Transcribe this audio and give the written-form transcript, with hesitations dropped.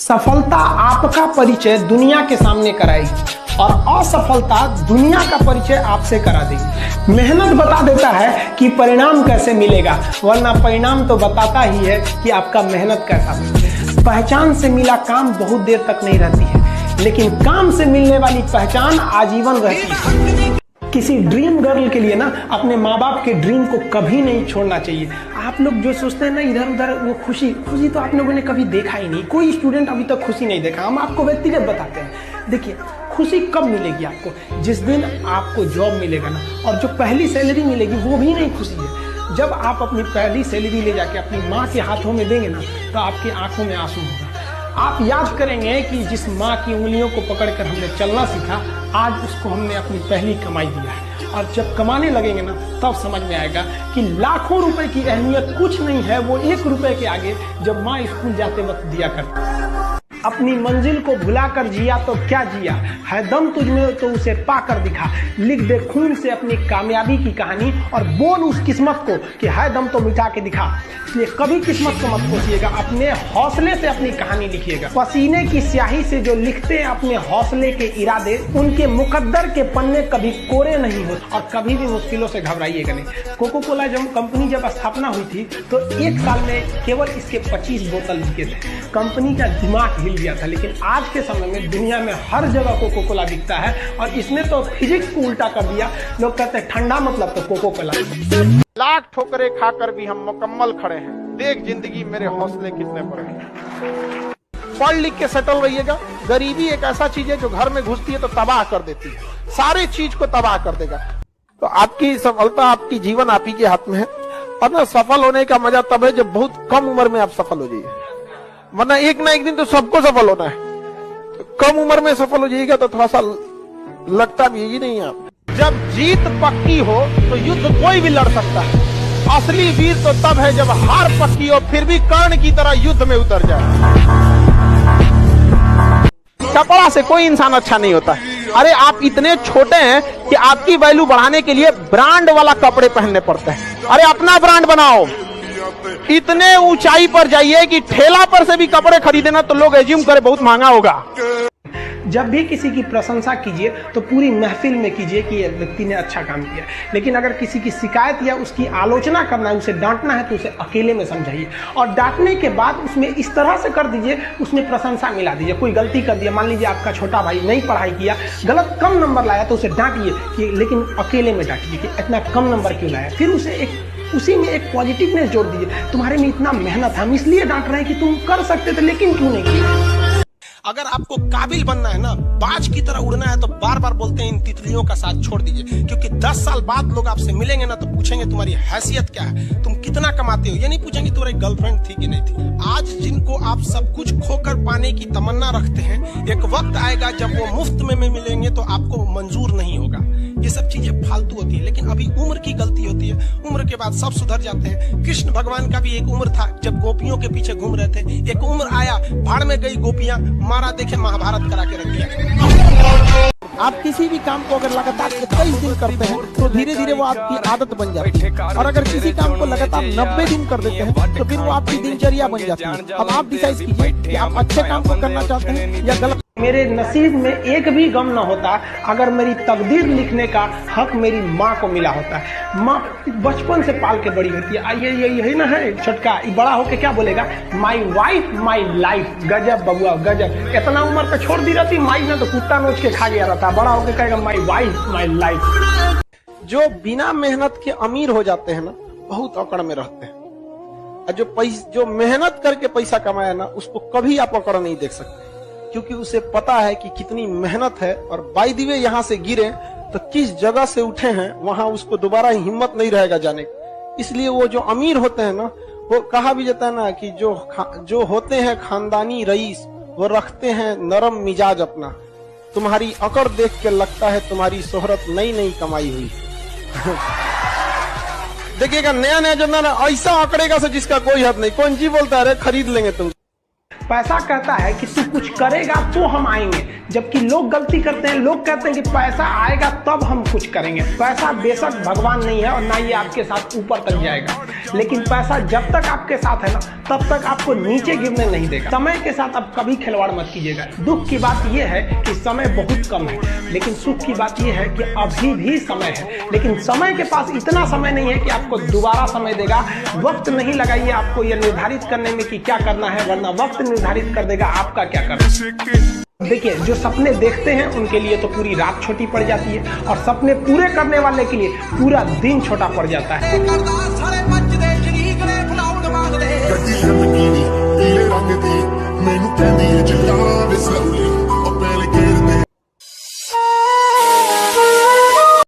सफलता आपका परिचय दुनिया के सामने कराएगी और असफलता दुनिया का परिचय आपसे करा देगी। मेहनत बता देता है कि परिणाम कैसे मिलेगा, वरना परिणाम तो बताता ही है कि आपका मेहनत कैसा है। पहचान से मिला काम बहुत देर तक नहीं रहती है, लेकिन काम से मिलने वाली पहचान आजीवन रहती है। किसी ड्रीम गर्ल के लिए ना अपने माँ बाप के ड्रीम को कभी नहीं छोड़ना चाहिए। आप लोग जो सोचते हैं ना इधर उधर, वो खुशी तो आप लोगों ने कभी देखा ही नहीं। कोई स्टूडेंट अभी तक खुशी नहीं देखा। हम आपको व्यक्तिगत बताते हैं। देखिए, खुशी कब मिलेगी आपको? जिस दिन आपको जॉब मिलेगा ना, और जो पहली सैलरी मिलेगी वो भी नहीं खुशी है। जब आप अपनी पहली सैलरी ले जाके अपनी माँ के हाथों में देंगे ना, तो आपकी आंखों में आंसू होगा। आप याद करेंगे कि जिस माँ की उंगलियों को पकड़कर हमने चलना सीखा, आज उसको हमने अपनी पहली कमाई दिया है। और जब कमाने लगेंगे ना, तब समझ में आएगा कि लाखों रुपए की अहमियत कुछ नहीं है, वो 1 रुपए के आगे जब माँ स्कूल जाते वक्त दिया करती। अपनी मंजिल को भुलाकर जिया तो क्या जिया, है दम तुझमें तो उसे पाकर दिखा। लिख दे खून से अपनी कामयाबी की कहानी और बोल उस किस्मत को कि है दम तो मिटा के दिखा। इसलिए कभी किस्मत को मत कोसिएगा, अपने हौसले से अपनी कहानी लिखिएगा। पसीने की स्याही से जो लिखते हैं अपने हौसले के इरादे, उनके मुकद्दर के पन्ने कभी कोरे नहीं होते। और कभी भी मुश्किलों से घबराइएगा नहीं। कोको कोला जब कंपनी जब स्थापना हुई थी, तो 1 साल में केवल इसके 25 बोतल बिके थे। कंपनी का दिमाग हिल गया था। लेकिन आज के समय में दुनिया में हर जगह कोको कोला बिकता है, और इसने तो फिजिक्स को उल्टा कर दिया। लोग कहते हैं ठंडा मतलब तो कोको कोला। लाख ठोकरे खाकर भी हम मुकम्मल खड़े हैं। देख जिंदगी मेरे हौसले कितने बड़े हैं। पढ़ लिख के सेटल रहिएगा। गरीबी एक ऐसा चीज है जो घर में घुसती है तो तबाह कर देती है, सारे चीज को तबाह कर देगा। तो आपकी सफलता, आपकी जीवन आप ही के हाथ में है। और ना, सफल होने का मजा तब है जब बहुत कम उम्र में आप सफल हो जाइए, वरना एक ना एक दिन तो सबको सफल होना है। तो कम उम्र में सफल हो जाइएगा तो थोड़ा सा लगता भी ही नहीं आप। जब जीत पक्की हो तो युद्ध कोई भी लड़ सकता है। असली वीर तो तब है जब हार पक्की हो, फिर भी कर्ण की तरह युद्ध में उतर जाए। कपड़ा से कोई इंसान अच्छा नहीं होता। अरे आप इतने छोटे हैं कि आपकी वैल्यू बढ़ाने के लिए ब्रांड वाला कपड़े पहनने पड़ते हैं। अरे अपना ब्रांड बनाओ। इतने ऊंचाई पर जाइए कि ठेला पर से भी कपड़े खरीदे ना तो लोग एज्यूम करे बहुत महंगा होगा। जब भी किसी की प्रशंसा कीजिए तो पूरी महफिल में कीजिए कि ये व्यक्ति ने अच्छा काम किया। लेकिन अगर किसी की शिकायत या उसकी आलोचना करना है, उसे डांटना है, तो उसे अकेले में समझाइए। और डांटने के बाद उसमें इस तरह से कर दीजिए, उसमें प्रशंसा मिला दीजिए। कोई गलती कर दिया, मान लीजिए आपका छोटा भाई नहीं पढ़ाई किया, गलत कम नंबर लाया, तो उसे डांटिए कि, लेकिन अकेले में डांटिए कि इतना कम नंबर क्यों लाया। फिर उसे उसी में एक पॉजिटिवनेस जोड़ दीजिए। तुम्हारे में इतना मेहनत है, हम इसलिए डांट रहे हैं कि तुम कर सकते थे, लेकिन क्यों नहीं किया। अगर आपको काबिल बनना है ना, बाज की तरह उड़ना है, तो बार बार बोलते हैं इन तितलियों का साथ छोड़ दीजिए। क्योंकि 10 साल बाद लोग आपसे मिलेंगे ना, तो पूछेंगे तुम्हारी हैसियत क्या है, तुम कितना कमाते हो। ये नहीं पूछेंगे तुम्हारी गर्लफ्रेंड थी कि नहीं थी। आज जिनको आप सब कुछ खोकर पाने की तमन्ना रखते हैं, एक वक्त आएगा जब वो मुफ्त में मिलेंगे तो आपको मंजूर नहीं होगा। ये सब चीजें फालतू होती है, लेकिन अभी उम्र की गलती होती है। उम्र के बाद सब सुधर जाते हैं। कृष्ण भगवान का भी एक उम्र था जब गोपियों के पीछे घूम रहे थे। एक उम्र आया, भाड़ में गई गोपियां, मारा देखे महाभारत करा के रख दिया। आप किसी भी काम को अगर लगातार 21 दिन करते हैं तो धीरे धीरे वो आपकी आदत बन जाती है। और अगर किसी काम को लगातार 90 दिन कर देते हैं तो फिर वो आपकी दिनचर्या बन जाती है। अब आप डिसाइड कीजिए कि आप अच्छे काम को करना चाहते हैं या गलत। मेरे नसीब में एक भी गम न होता अगर मेरी तकदीर लिखने का हक मेरी माँ को मिला होता है। माँ बचपन से पाल के बड़ी होती है। यही ना है छोटका, बड़ा होके क्या बोलेगा, माई वाइफ माई लाइफ। गजब बबुआ गजब। इतना उम्र पे छोड़ दी रहती माई ने तो कुत्ता नोच के खा गया रहता। बड़ा होके कहेगा माई वाइफ माई लाइफ। जो बिना मेहनत के अमीर हो जाते हैं ना, बहुत अकड़ में रहते हैं। और जो मेहनत करके पैसा कमाया ना, उसको कभी आप अकड़ नहीं देख सकते, क्योंकि उसे पता है कि कितनी मेहनत है। और बाय द वे यहाँ से गिरे तो किस जगह से उठे हैं, वहां उसको दोबारा हिम्मत नहीं रहेगा जाने की। इसलिए वो जो अमीर होते हैं ना, वो कहा भी जाता है ना कि जो होते हैं खानदानी रईस, वो रखते हैं नरम मिजाज अपना। तुम्हारी अकड़ देख के लगता है तुम्हारी शोहरत नई नई कमाई हुई। देखिएगा नया नया जमाना ऐसा अकड़ेगा से जिसका कोई हद नहीं। कौन जी बोलता है, अरे खरीद लेंगे तुम। पैसा कहता है कि तू कुछ करेगा तो हम आएंगे, जबकि लोग गलती करते हैं। लोग कहते हैं कि पैसा आएगा तब हम कुछ करेंगे। पैसा बेशक भगवान नहीं है और ना ये आपके साथ ऊपर तक जाएगा, लेकिन पैसा जब तक आपके साथ है ना तब तक आपको नीचे गिरने नहीं देगा। समय के साथ आप कभी खिलवाड़ मत कीजिएगा। दुख की बात यह है कि समय बहुत कम है, लेकिन सुख की बात यह है कि अभी भी समय है, लेकिन समय के पास इतना समय नहीं है कि आपको दोबारा समय देगा। वक्त नहीं लगाइए आपको यह निर्धारित करने में कि क्या करना है, वरना वक्त निर्धारित कर देगा आपका क्या करना। देखिए, जो सपने देखते हैं उनके लिए तो पूरी रात छोटी पड़ जाती है, और सपने पूरे करने वाले के लिए पूरा दिन छोटा पड़ जाता है।